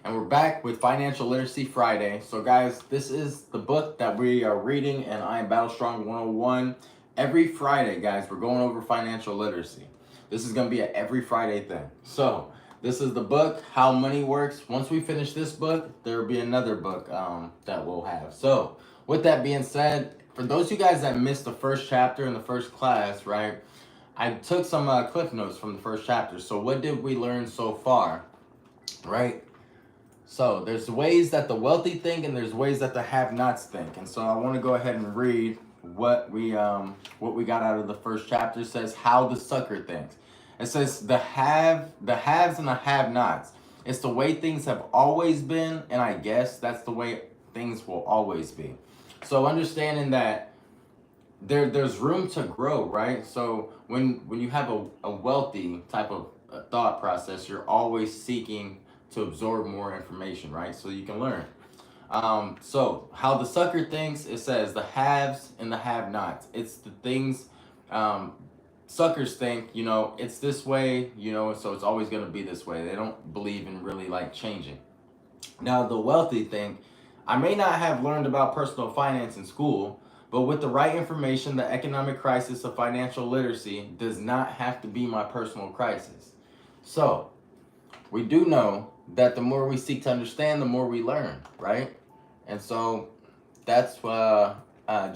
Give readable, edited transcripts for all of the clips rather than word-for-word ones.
And we're back with Financial Literacy Friday. So, guys, this is the book that we are reading, and I am Battlestrong 101. Every Friday, guys, we're going over financial literacy. This is going to be an every Friday thing. So, this is the book, How Money Works. Once we finish this book, there will be another book that we'll have. So, with that being said, for those of you guys that missed the first chapter in the first class, right, I took some cliff notes from the first chapter. So, what did we learn so far, right? So there's ways that the wealthy think, and there's ways that the have-nots think. And so I want to go ahead and read what we got out of the first chapter. It says how the sucker thinks. It says the haves and the have-nots. It's the way things have always been, and I guess that's the way things will always be. So understanding that there's room to grow, right? So when you have a wealthy type of thought process, you're always seeking to absorb more information, right? So you can learn. So how the sucker thinks, it says the haves and the have-nots. It's the things suckers think, it's this way, so it's always going to be this way. They don't believe in really like changing. Now the wealthy think, I may not have learned about personal finance in school, but with the right information, the economic crisis of financial literacy does not have to be my personal crisis. So we do know that the more we seek to understand, the more we learn, right? And so that's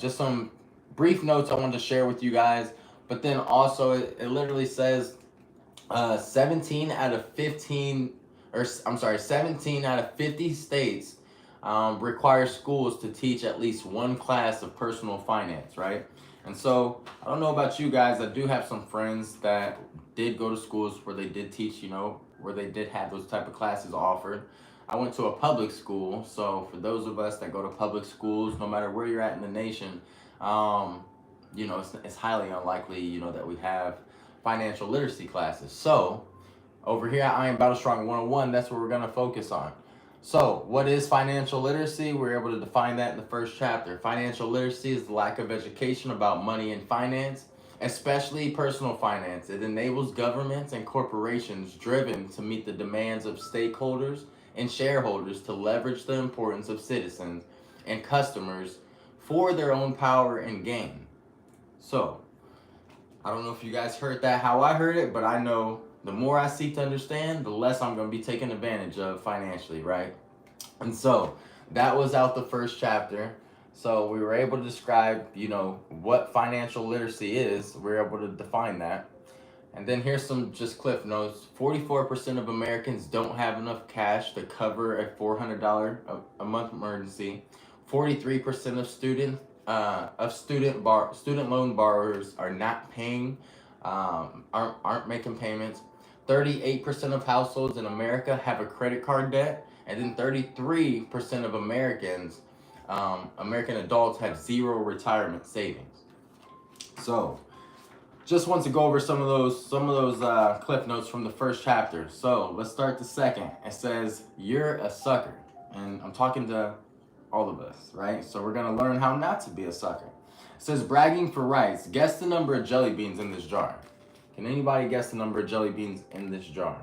just some brief notes I wanted to share with you guys. But then also it literally says 17 out of 50 states require schools to teach at least one class of personal finance, right? And so I don't know about you guys. I do have some friends that did go to schools where they did teach, where they did have those type of classes offered. I went to a public school, so for those of us that go to public schools, no matter where you're at in the nation, it's highly unlikely, that we have financial literacy classes. So over here at I Am Battlestrong 101, that's what we're going to focus on. So what is financial literacy? We're able to define that in the first chapter. Financial literacy is the lack of education about money and finance, especially personal finance. It enables governments and corporations driven to meet the demands of stakeholders and shareholders to leverage the importance of citizens and customers for their own power and gain. So, I don't know if you guys heard that how I heard it, but I know the more I seek to understand, the less I'm going to be taken advantage of financially, right? And so, that was out the first chapter. So we were able to describe, what financial literacy is. We were able to define that. And then here's some just cliff notes. 44% of Americans don't have enough cash to cover a $400 a month emergency. 43% of student loan borrowers are not paying, aren't making payments. 38% of households in America have a credit card debt, and then 33% of American adults have zero retirement savings. So, just want to go over some of those cliff notes from the first chapter. So let's start the second. It says you're a sucker, and I'm talking to all of us, right? So we're gonna learn how not to be a sucker. It says bragging for rights. Guess the number of jelly beans in this jar. Can anybody guess the number of jelly beans in this jar?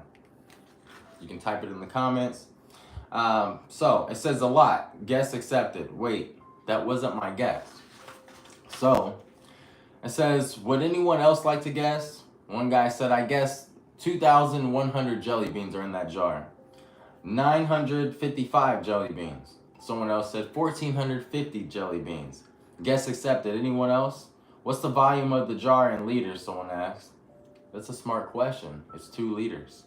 You can type it in the comments. So it says a lot. Guess accepted. Wait, that wasn't my guess. So it says, would anyone else like to guess? One guy said, I guess 2,100 jelly beans are in that jar. 955 jelly beans. Someone else said 1,450 jelly beans. Guess accepted. Anyone else? What's the volume of the jar in liters? Someone asked. That's a smart question. It's 2 liters.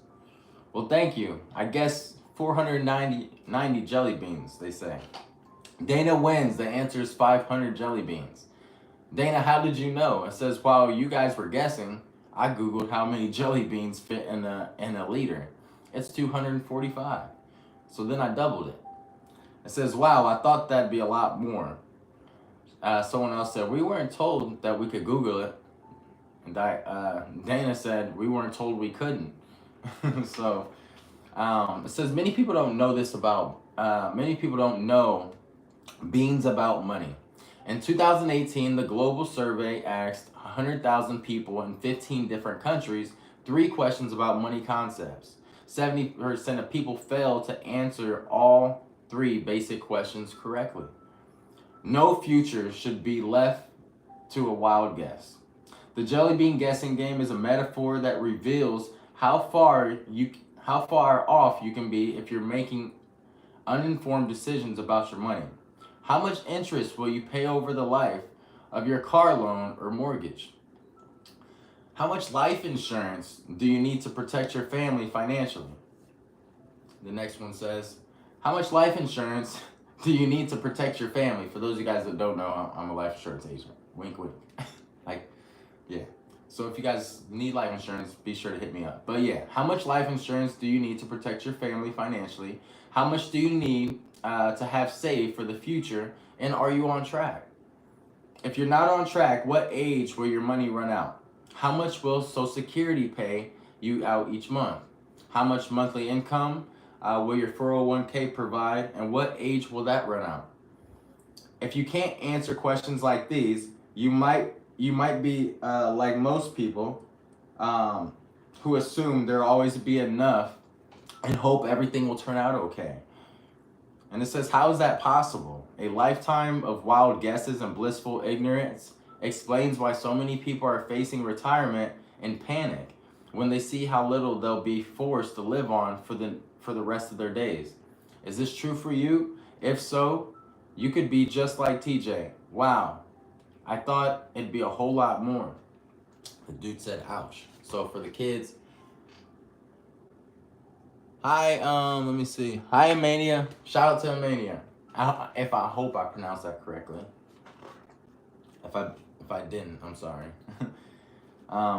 Well, thank you. I guess 490 jelly beans, they say. Dana wins. The answer is 500 jelly beans. Dana, how did you know? It says, while you guys were guessing, I Googled how many jelly beans fit in a liter. It's 245. So then I doubled it. It says, wow, I thought that'd be a lot more. Someone else said, we weren't told that we could Google it. And Dana said, we weren't told we couldn't. So it says, many people don't know beans about money. In 2018, the global survey asked 100,000 people in 15 different countries 3 questions about money concepts. 70% of people fail to answer all three basic questions correctly. No future should be left to a wild guess. The jelly bean guessing game is a metaphor that reveals how far off you can be if you're making uninformed decisions about your money. How much interest will you pay over the life of your car loan or mortgage? How much life insurance do you need to protect your family financially? The next one says, how much life insurance do you need to protect your family? For those of you guys that don't know, I'm a life insurance agent. Wink, wink. Like, yeah. So if you guys need life insurance, be sure to hit me up. But yeah, how much life insurance do you need to protect your family financially? How much do you need to have saved for the future? And are you on track? If you're not on track, what age will your money run out? How much will Social Security pay you out each month? How much monthly income will your 401k provide? And what age will that run out? If you can't answer questions like these, you might be like most people who assume there'll always be enough and hope everything will turn out okay. And it says, how is that possible? A lifetime of wild guesses and blissful ignorance explains why so many people are facing retirement in panic when they see how little they'll be forced to live on for the rest of their days. Is this true for you? If so, you could be just like TJ. Wow, I thought it'd be a whole lot more. The dude said, ouch. So for the kids, hi, let me see. Hi, Mania. Shout out to Mania. I hope I pronounced that correctly. If I didn't, I'm sorry.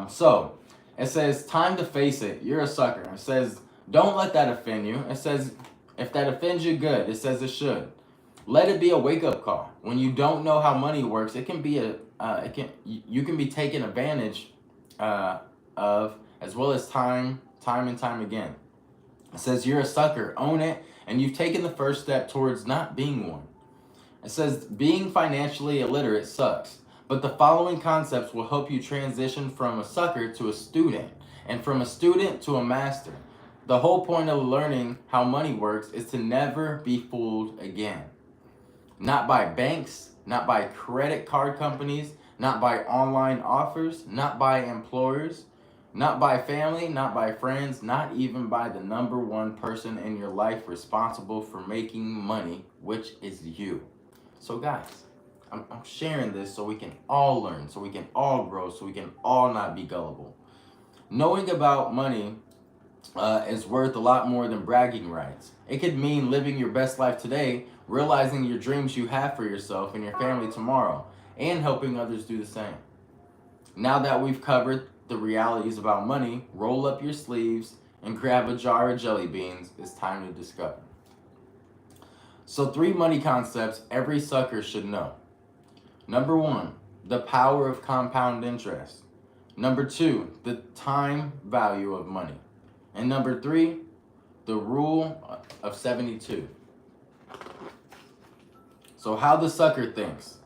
So it says, time to face it. You're a sucker. It says, don't let that offend you. It says, if that offends you, good. It says it should. Let it be a wake-up call. When you don't know how money works, it can be you can be taken advantage of, as well as time and time again. It says you're a sucker, own it, and you've taken the first step towards not being one. It says being financially illiterate sucks, but the following concepts will help you transition from a sucker to a student, and from a student to a master. The whole point of learning how money works is to never be fooled again. Not by banks, not by credit card companies, not by online offers, not by employers, not by family, not by friends, not even by the number one person in your life responsible for making money, which is you. So guys, I'm sharing this so we can all learn, so we can all grow, so we can all not be gullible. Knowing about money is worth a lot more than bragging rights. It could mean living your best life today, realizing your dreams you have for yourself and your family tomorrow, and helping others do the same. Now that we've covered the realities about money, roll up your sleeves and grab a jar of jelly beans. It's time to discover. So 3 money concepts every sucker should know. Number 1, the power of compound interest. Number 2, the time value of money. And number 3, the rule of 72. So how the sucker thinks.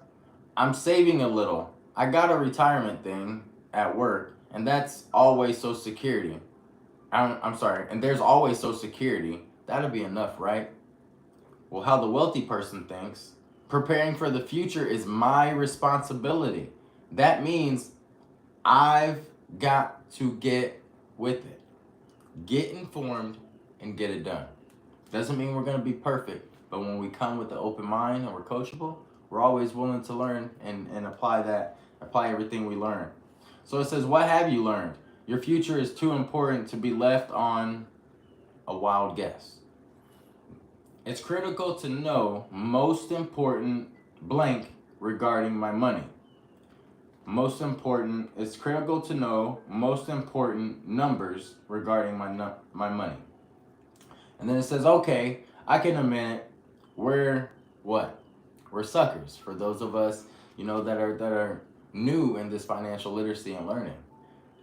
I'm saving a little. I got a retirement thing at work, and that's always Social Security. I'm sorry, and there's always Social Security. That'll be enough, right? Well, how the wealthy person thinks. Preparing for the future is my responsibility. That means I've got to get with it. Get informed and get it done. Doesn't mean we're going to be perfect, but when we come with an open mind and we're coachable, we're always willing to learn and apply everything we learn. So it says, what have you learned? Your future is too important to be left on a wild guess. It's critical to know most important blank regarding my money. It's critical to know most important numbers regarding my money. And then it says, okay, I can admit we're suckers. For those of us, that are new in this financial literacy and learning.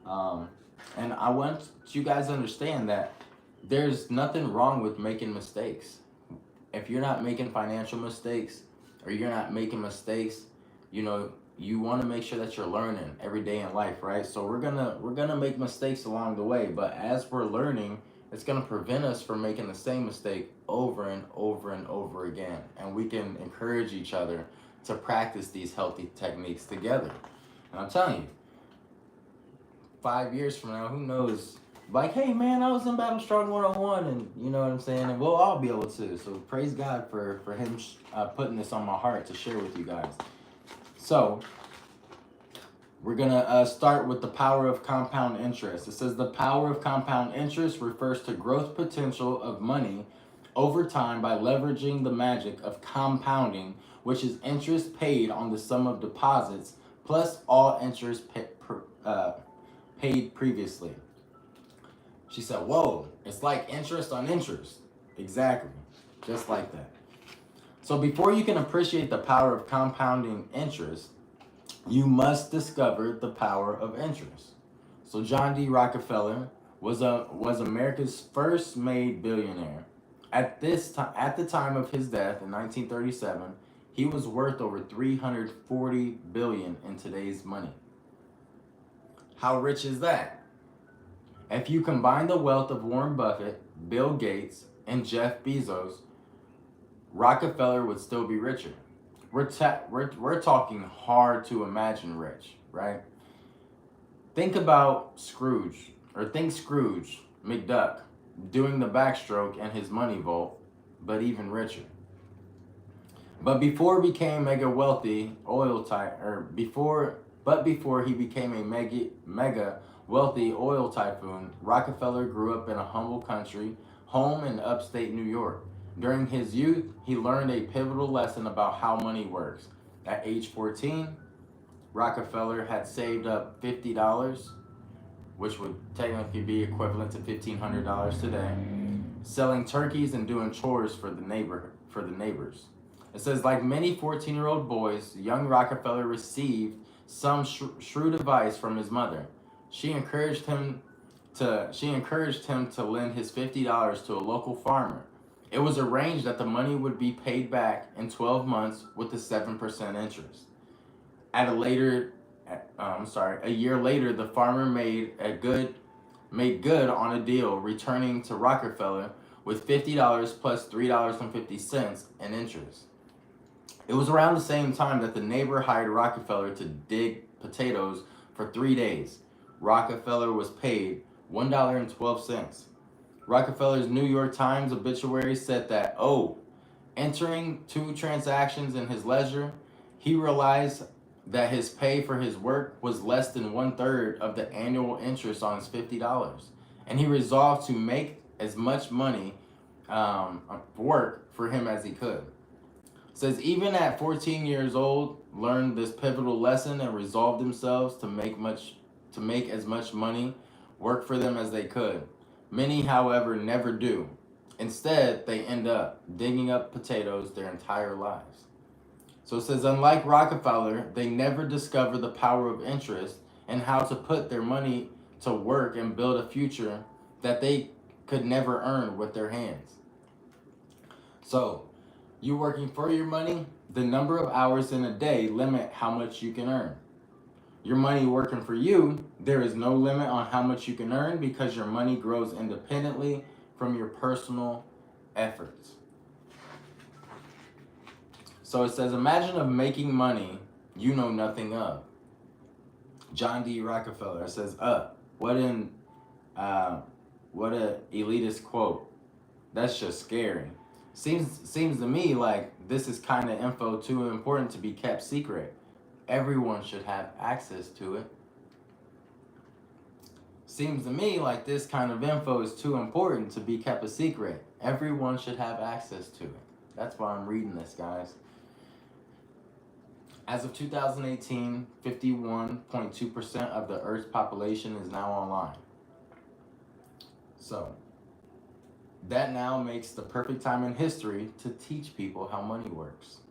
And I want you guys to understand that there's nothing wrong with making mistakes. If you're not making financial mistakes, or you're not making mistakes, you want to make sure that you're learning every day in life, right? So we're gonna make mistakes along the way, but as we're learning, It's going to prevent us from making the same mistake over and over and over again. And we can encourage each other to practice these healthy techniques together. And I'm telling you, 5 years from now, who knows? Like, hey man, I was in Battlestrong 101, and you know what I'm saying? And we'll all be able to. So praise God for him putting this on my heart to share with you guys. So, we're going to start with the power of compound interest. It says the power of compound interest refers to growth potential of money over time by leveraging the magic of compounding, which is interest paid on the sum of deposits plus all interest paid previously. She said, whoa, it's like interest on interest. Exactly, just like that. So before you can appreciate the power of compounding interest, you must discover the power of interest. So John D. Rockefeller was America's first made billionaire. At the time of his death in 1937, he was worth over 340 billion in today's money. How rich is that? If you combine the wealth of Warren Buffett, Bill Gates, and Jeff Bezos, Rockefeller would still be richer. We're talking hard to imagine rich, right? Think about Scrooge, or think Scrooge McDuck doing the backstroke in his money vault, but even richer. But before he became mega wealthy before he became a mega wealthy oil tycoon, Rockefeller grew up in a humble country home in upstate New York. During his youth, he learned a pivotal lesson about how money works. At age 14, Rockefeller had saved up $50, which would technically be equivalent to $1,500 today, selling turkeys and doing chores for the neighbors. It says, like many 14-year-old boys, young Rockefeller received some shrewd advice from his mother. She encouraged him to lend his $50 to a local farmer. It was arranged that the money would be paid back in 12 months with a 7% interest. A year later, the farmer made good on a deal, returning to Rockefeller with $50 plus $3.50 in interest. It was around the same time that the neighbor hired Rockefeller to dig potatoes for 3 days. Rockefeller was paid $1.12. Rockefeller's New York Times obituary said that, entering 2 transactions in his ledger, he realized that his pay for his work was less than 1/3 of the annual interest on his $50. And he resolved to make as much money work for him as he could. It says, even at 14 years old, learned this pivotal lesson and resolved themselves to make as much money work for them as they could. Many, however, never do. Instead, they end up digging up potatoes their entire lives. So it says, unlike Rockefeller, they never discover the power of interest and how to put their money to work and build a future that they could never earn with their hands. So, you working for your money, the number of hours in a day limit how much you can earn. Your money working for you, there is no limit on how much you can earn because your money grows independently from your personal efforts. So it says, imagine of making money you know nothing of. John D. Rockefeller. It says, what a elitist quote. That's just scary. Seems to me like this is kind of info too important to be kept secret. Everyone should have access to it. Seems to me like this kind of info is too important to be kept a secret. Everyone should have access to it. That's why I'm reading this, guys. As of 2018, 51.2% of the Earth's population is now online. So, that now makes the perfect time in history to teach people how money works.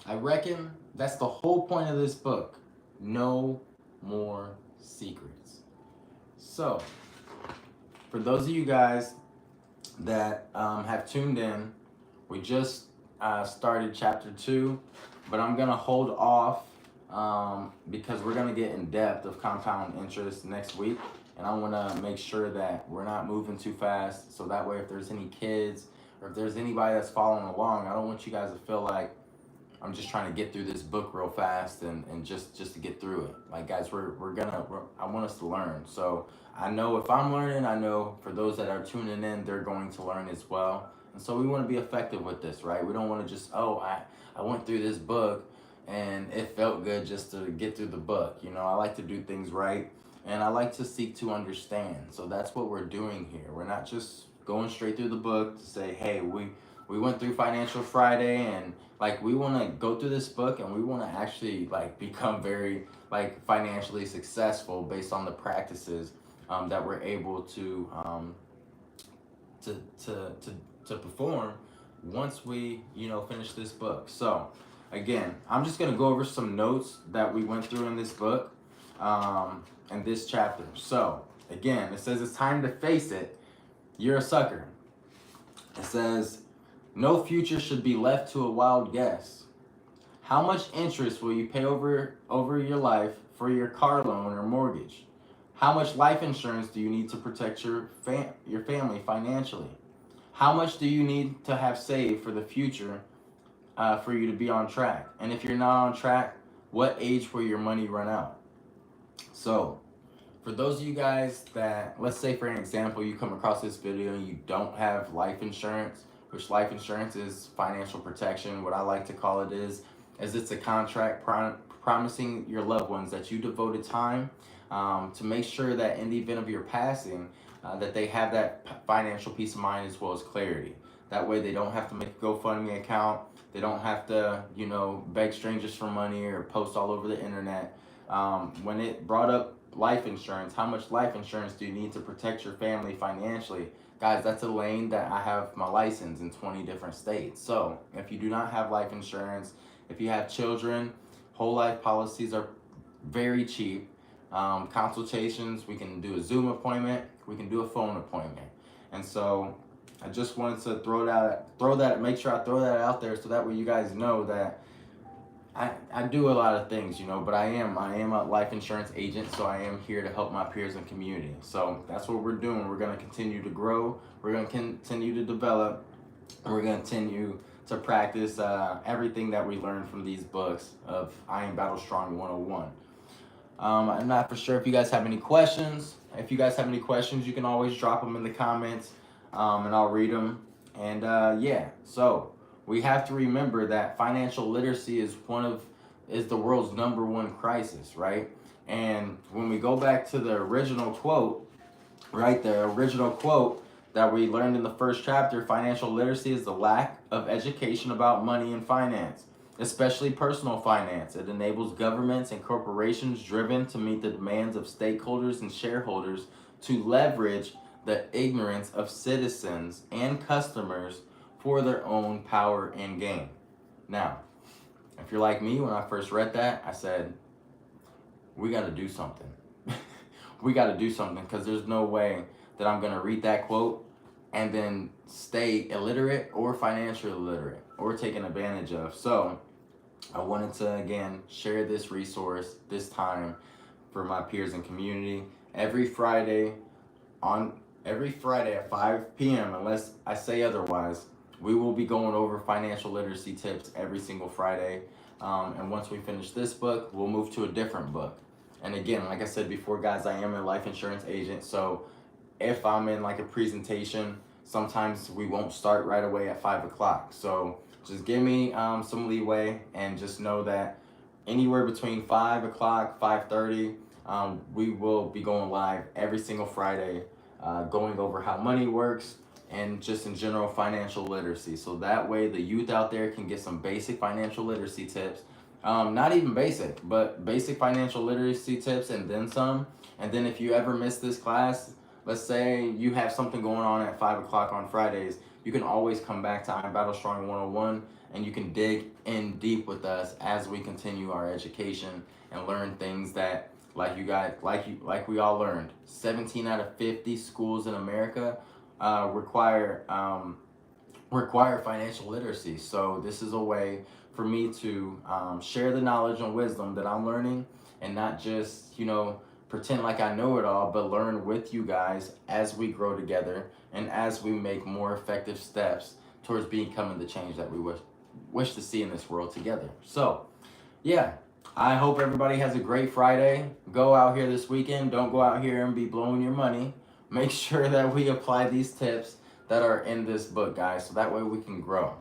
I reckon that's the whole point of this book. No more secrets. So, for those of you guys that have tuned in, we just started chapter 2, but I'm going to hold off because we're going to get in depth of compound interest next week. and I want to make sure that we're not moving too fast. So that way, if there's any kids or if there's anybody that's following along, I don't want you guys to feel like I'm just trying to get through this book real fast and just to get through it. Like guys, I want us to learn. So I know if I'm learning, I know for those that are tuning in, they're going to learn as well. And so we want to be effective with this, right? We don't want to just, I went through this book and it felt good just to get through the book. You know, I like to do things right and I like to seek to understand. So that's what we're doing here. We're not just going straight through the book to say, hey, we went through Financial Friday and like we want to go through this book and we want to actually like become very like financially successful based on the practices that we're able to to to perform once we finish this book. So again, I'm just gonna go over some notes that we went through in this book, in this chapter. So again, it says it's time to face it. You're a sucker. It says no future should be left to a wild guess. How much interest will you pay over your life for your car loan or mortgage? How much life insurance do you need to protect your family financially? How much do you need to have saved for the future for you to be on track? And if you're not on track, what age will your money run out? So, for those of you guys that, let's say for an example, you come across this video and you don't have life insurance, which life insurance is financial protection. What I like to call it is it's a contract promising your loved ones that you devoted time to make sure that in the event of your passing, that they have that financial peace of mind as well as clarity. That way they don't have to make a GoFundMe account. They don't have to, beg strangers for money or post all over the internet. When it brought up life insurance, how much life insurance do you need to protect your family financially? Guys, that's a lane that I have my license in 20 different states. So if you do not have life insurance, if you have children, whole life policies are very cheap. Consultations, we can do a Zoom appointment, we can do a phone appointment. And so I just wanted to make sure I throw that out there so that way you guys know that I do a lot of things, but I am a life insurance agent, so I am here to help my peers and community. So that's what we're doing. We're going to continue to grow, we're going to continue to develop, and we're going to continue to practice everything that we learned from these books of I Am Battlestrong 101. I'm not for sure if you guys have any questions. If you guys have any questions, you can always drop them in the comments, and I'll read them. And so we have to remember that financial literacy is the world's #1 crisis, right? And when we go back to the original quote, right, the original quote that we learned in the first chapter, financial literacy is the lack of education about money and finance, especially personal finance. It enables governments and corporations driven to meet the demands of stakeholders and shareholders to leverage the ignorance of citizens and customers for their own power and gain. Now, if you're like me, when I first read that, I said, we got to do something. We got to do something, because there's no way that I'm going to read that quote and then stay illiterate or financially illiterate or taken advantage of. So I wanted to, again, share this resource this time for my peers and community. Every Friday at 5 p.m., unless I say otherwise, we will be going over financial literacy tips every single Friday. And once we finish this book, we'll move to a different book. And again, like I said before, guys, I am a life insurance agent. So if I'm in like a presentation, sometimes we won't start right away at 5 o'clock. So just give me some leeway, and just know that anywhere between 5 o'clock, 5:30, we will be going live every single Friday, going over how money works, and just in general financial literacy. So that way the youth out there can get some basic financial literacy tips. Not even basic, but basic financial literacy tips and then some. And then if you ever miss this class, let's say you have something going on at 5 o'clock on Fridays, you can always come back to I'm Battlestrong 101 and you can dig in deep with us as we continue our education and learn things that like we all learned. 17 out of 50 schools in America require financial literacy. So this is a way for me to share the knowledge and wisdom that I'm learning, and not just pretend like I know it all, but learn with you guys as we grow together and as we make more effective steps towards becoming the change that we wish to see in this world together. So, yeah, I hope everybody has a great Friday. Go out here this weekend. Don't go out here and be blowing your money. Make sure that we apply these tips that are in this book, guys, so that way we can grow.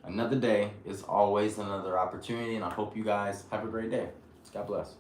Another day is always another opportunity, and I hope you guys have a great day. God bless.